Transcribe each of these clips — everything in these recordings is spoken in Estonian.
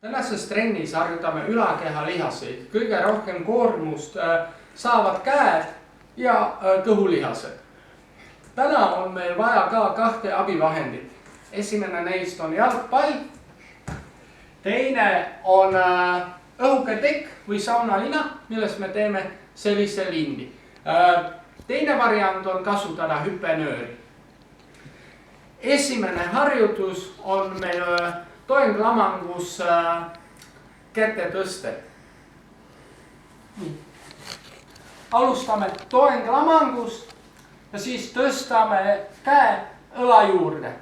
Tänases trennis harjutame ülakehalihaseid. Kõige rohkem koormust saavad käed ja kõhulihased. Täna on meil vaja ka kahte abivahendit. Esimene neist on jalgpall. Teine on õhuke tekk või saunalina, millest me teeme sellise lindi. Teine variant on kasutada hüppenööri. Esimene harjutus on meil toenglamangus kätetõsted. Alustame toenglamangust ja siis tõstame käe õla juurde.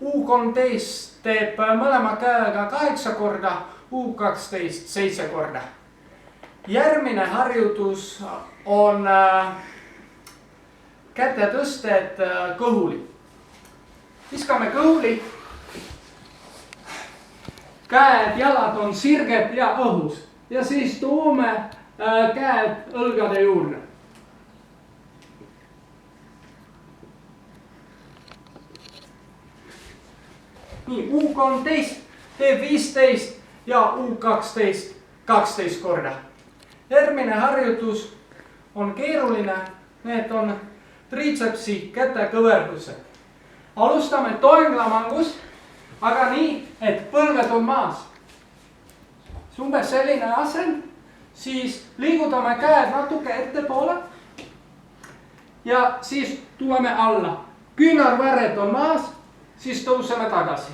U13 teeb mõlema käega 8 korda, U12 7 korda. Järgmine harjutus on kätetõsted kõhuli. Viskame kõhuli. Käed, jalad on sirged ja õhus. Ja siis toome käed õlgade juurde. Nii, U13 teeb 15 ja U12 12 korda. Järgmine harjutus on keeruline, need on triitsepsi kätekõverdused. Alustame toenglamangust, aga nii, et põlved on maas. Umbes selline asend, siis liigutame käed natuke ettepoole ja siis tuleme alla. Küünarvarred on maas, siis tõuseme tagasi.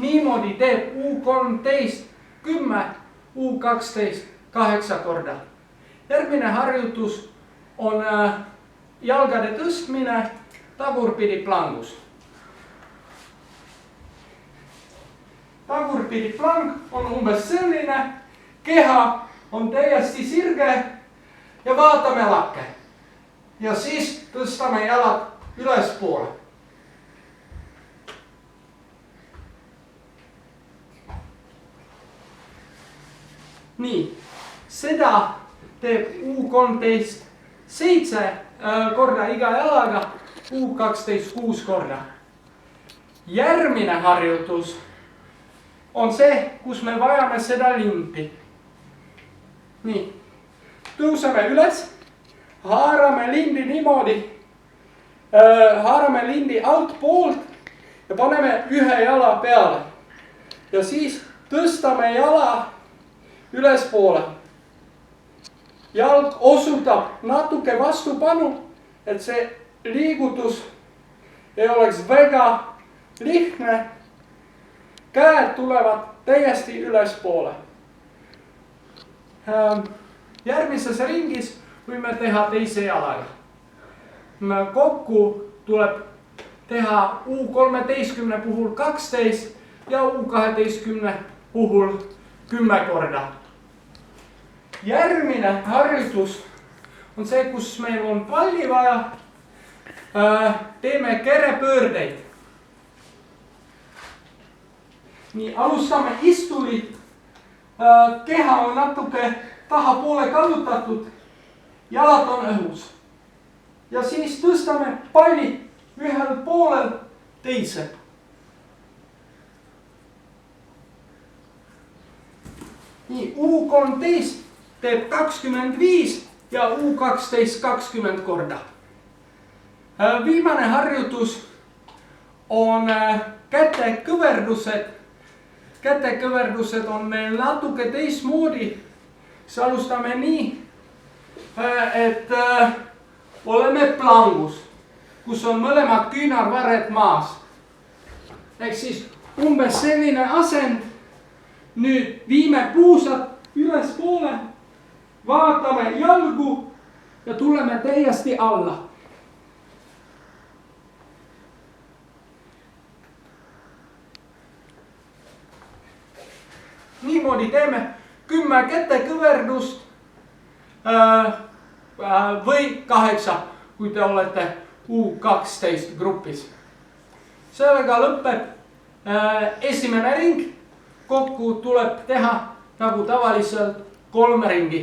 Niimoodi teeb U13 10, U12 8 korda. Järgmine harjutus on jalgade tõstmine tagurpidi plangus. Tagurpidi plang on umbes selline, keha on täiesti sirge ja vaatame lakke. Ja siis tõstame jalad ülespoole. Nii, seda teeb U13 7 korda iga jalaga, U12 6 korda. Järgmine harjutus on see, kus me vajame seda linti. Nii, tõuseme üles, haarame lindi niimoodi, haarame lindi alt poolt ja paneme ühe jala peale. Ja siis tõstame jala ülespoole. Jalg osutab natuke vastupanu, et see liigutus ei oleks väga lihtne. Käed tulevad täiesti ülespoole. Järgmises ringis võime teha teise jalaga. Kokku tuleb teha U13 puhul 12 ja U12 puhul 10 korda. Järgmine harjutus on see, kus meil on palli vaja. Teeme kerepöördeid. Nii, alustame istulit. Keha on natuke tahapoole kallutatud. Jalad on õhus. Ja siis tõstame palli ühel poolel teise. Nii, U13 teeb 25 ja U12 20 korda. Viimane harjutus on kätekõverdused. Kätekõverdused on meil natuke teistmoodi. Siis alustame nii, et oleme plangus, kus on mõlemad küünarvarred maas. Ehk siis umbes selline asend. Nüüd viime puusad ülespoole, vaatame jalgu ja tuleme täiesti alla. Niimoodi teeme 10 kätekõverdust või 8, kui te olete U12 grupis. Sellega lõpeb esimene ring. kokku tuleb teha nagu tavaliselt 3 ringi.